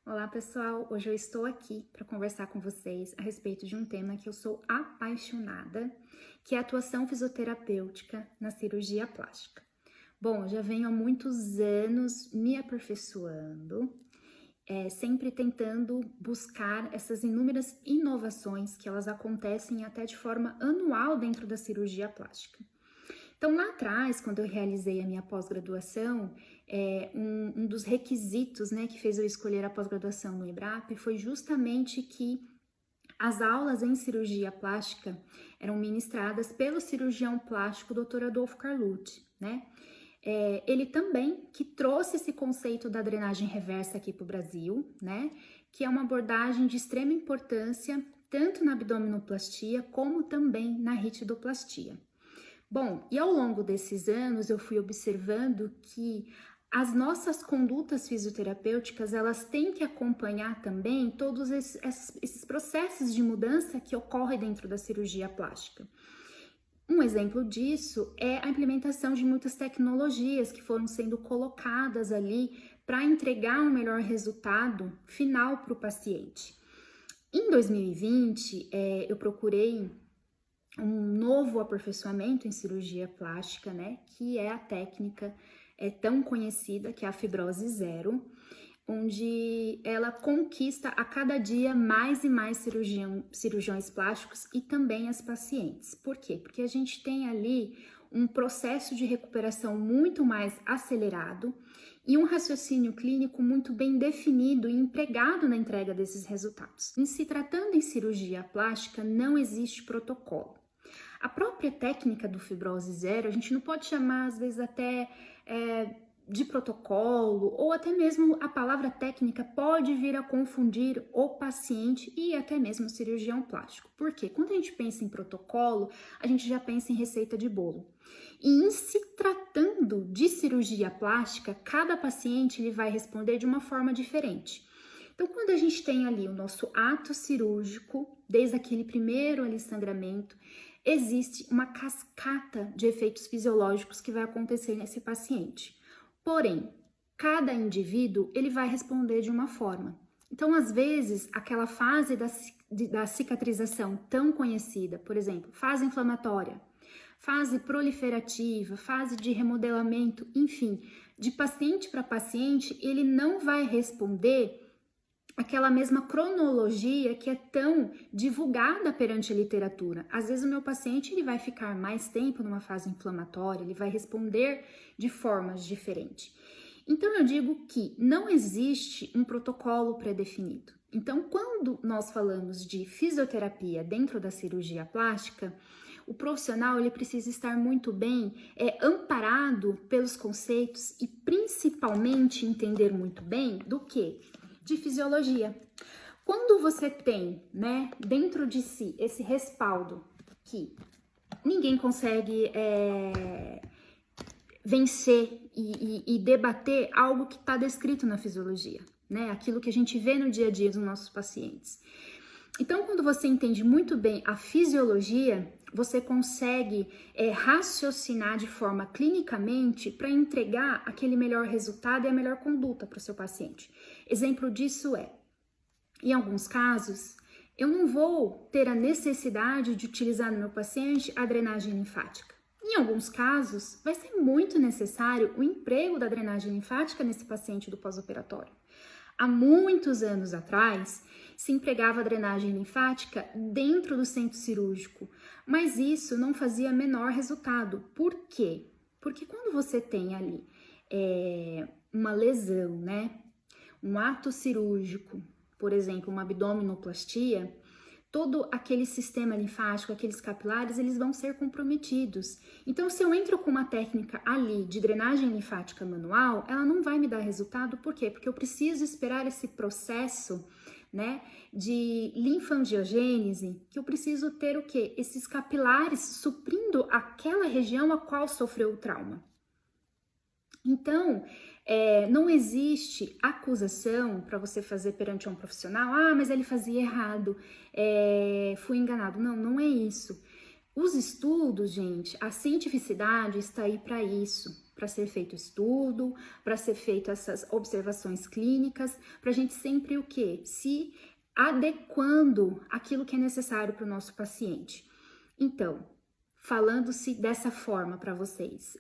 Olá pessoal, hoje eu estou aqui para conversar com vocês a respeito de um tema que eu sou apaixonada, que é a atuação fisioterapêutica na cirurgia plástica. Bom, já venho há muitos anos me aperfeiçoando, sempre tentando buscar essas inúmeras inovações que elas acontecem até de forma anual dentro da cirurgia plástica. Então, lá atrás, quando eu realizei a minha pós-graduação, um dos requisitos, né, que fez eu escolher a pós-graduação no IBRAP foi justamente que as aulas em cirurgia plástica eram ministradas pelo cirurgião plástico Dr. Adolfo Carlucci, né? Ele também que trouxe esse conceito da drenagem reversa aqui para o Brasil, né? Que é uma abordagem de extrema importância tanto na abdominoplastia como também na ritidoplastia. Bom, e ao longo desses anos eu fui observando que as nossas condutas fisioterapêuticas, elas têm que acompanhar também todos esses processos de mudança que ocorrem dentro da cirurgia plástica. Um exemplo disso é a implementação de muitas tecnologias que foram sendo colocadas ali para entregar um melhor resultado final para o paciente. Em 2020, eu procurei um novo aperfeiçoamento em cirurgia plástica, né, que é a técnica tão conhecida, que é a fibrose zero, onde ela conquista a cada dia mais e mais cirurgiões plásticos e também as pacientes. Por quê? Porque a gente tem ali um processo de recuperação muito mais acelerado e um raciocínio clínico muito bem definido e empregado na entrega desses resultados. Em se tratando em cirurgia plástica, não existe protocolo. A própria técnica do fibrose zero, a gente não pode chamar, às vezes, até de protocolo, ou até mesmo a palavra técnica pode vir a confundir o paciente e até mesmo o cirurgião plástico. Por quê? Quando a gente pensa em protocolo, a gente já pensa em receita de bolo. E em se tratando de cirurgia plástica, cada paciente ele vai responder de uma forma diferente. Então, quando a gente tem ali o nosso ato cirúrgico, desde aquele primeiro ali sangramento, existe uma cascata de efeitos fisiológicos que vai acontecer nesse paciente. Porém, cada indivíduo ele vai responder de uma forma. Então, às vezes, aquela fase da cicatrização tão conhecida, por exemplo, fase inflamatória, fase proliferativa, fase de remodelamento, enfim, de paciente para paciente, ele não vai responder aquela mesma cronologia que é tão divulgada perante a literatura. Às vezes o meu paciente ele vai ficar mais tempo numa fase inflamatória, ele vai responder de formas diferentes. Então eu digo que não existe um protocolo pré-definido. Então quando nós falamos de fisioterapia dentro da cirurgia plástica, o profissional ele precisa estar muito bem amparado pelos conceitos e principalmente entender muito bem do que? De fisiologia. Quando você tem, né, dentro de si esse respaldo que ninguém consegue vencer e debater algo que está descrito na fisiologia, né, aquilo que a gente vê no dia a dia dos nossos pacientes. Então, quando você entende muito bem a fisiologia, você consegue raciocinar de forma clinicamente para entregar aquele melhor resultado e a melhor conduta para o seu paciente. Exemplo disso em alguns casos, eu não vou ter a necessidade de utilizar no meu paciente a drenagem linfática. Em alguns casos, vai ser muito necessário o emprego da drenagem linfática nesse paciente do pós-operatório. Há muitos anos atrás, se empregava a drenagem linfática dentro do centro cirúrgico, mas isso não fazia menor resultado. Por quê? Porque quando você tem ali uma lesão, né, um ato cirúrgico, por exemplo, uma abdominoplastia, todo aquele sistema linfático, aqueles capilares, eles vão ser comprometidos. Então, se eu entro com uma técnica ali de drenagem linfática manual, ela não vai me dar resultado. Por quê? Porque eu preciso esperar esse processo, né, de linfangiogênese, que eu preciso ter o quê? Esses capilares suprindo aquela região a qual sofreu o trauma. Então, não existe acusação para você fazer perante um profissional, mas ele fazia errado, fui enganado. Não, não é isso. Os estudos, gente, a cientificidade está aí para isso, para ser feito estudo, para ser feito essas observações clínicas, para a gente sempre o quê? Se adequando aquilo que é necessário para o nosso paciente. Então, falando-se dessa forma para vocês,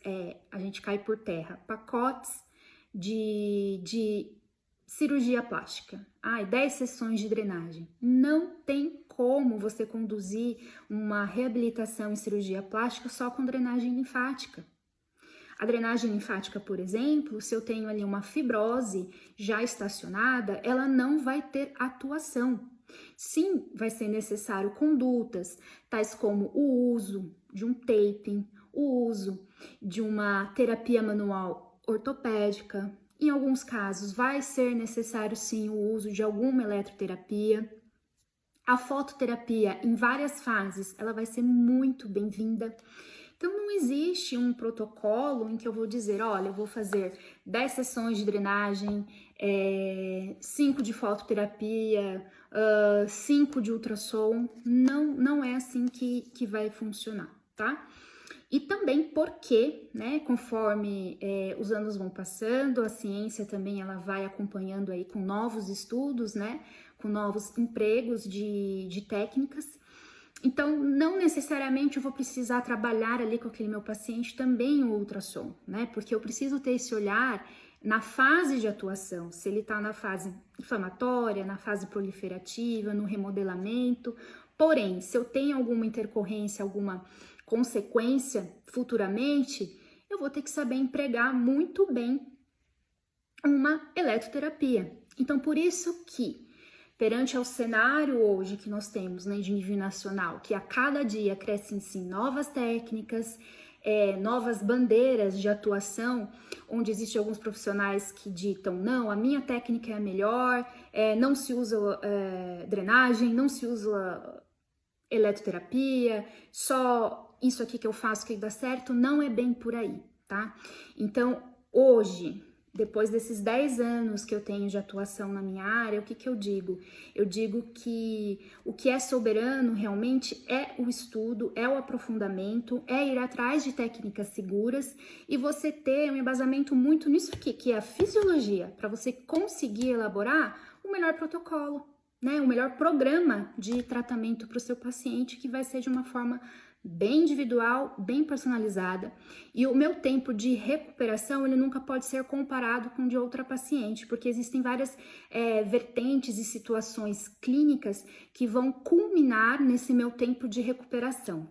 a gente cai por terra pacotes de cirurgia plástica. 10 sessões de drenagem. Não tem como você conduzir uma reabilitação em cirurgia plástica só com drenagem linfática. A drenagem linfática, por exemplo, se eu tenho ali uma fibrose já estacionada, ela não vai ter atuação. Sim, vai ser necessário condutas, tais como o uso de um taping, o uso de uma terapia manual ortopédica. Em alguns casos, vai ser necessário sim o uso de alguma eletroterapia. A fototerapia, em várias fases, ela vai ser muito bem-vinda. Então, não existe um protocolo em que eu vou dizer, olha, eu vou fazer 10 sessões de drenagem, 5 de fototerapia, 5 de ultrassom. Não é assim que vai funcionar, tá? E também porque, né, conforme os anos vão passando, a ciência também ela vai acompanhando aí com novos estudos, né, com novos empregos de técnicas. Então, não necessariamente eu vou precisar trabalhar ali com aquele meu paciente também o ultrassom, né? Porque eu preciso ter esse olhar na fase de atuação, se ele está na fase inflamatória, na fase proliferativa, no remodelamento. Porém, se eu tenho alguma intercorrência, alguma consequência futuramente, eu vou ter que saber empregar muito bem uma eletroterapia. Então, por isso que perante ao cenário hoje que nós temos, né, de nível nacional, que a cada dia crescem-se novas técnicas, novas bandeiras de atuação, onde existem alguns profissionais que ditam, não, a minha técnica é a melhor, não se usa drenagem, não se usa eletroterapia, só isso aqui que eu faço que dá certo, não é bem por aí, tá? Então, hoje, depois desses 10 anos que eu tenho de atuação na minha área, o que eu digo? Eu digo que o que é soberano realmente é o estudo, é o aprofundamento, é ir atrás de técnicas seguras e você ter um embasamento muito nisso aqui, que é a fisiologia, para você conseguir elaborar o melhor protocolo, né? O melhor programa de tratamento para o seu paciente, que vai ser de uma forma bem individual, bem personalizada, e o meu tempo de recuperação ele nunca pode ser comparado com o de outra paciente, porque existem várias vertentes e situações clínicas que vão culminar nesse meu tempo de recuperação.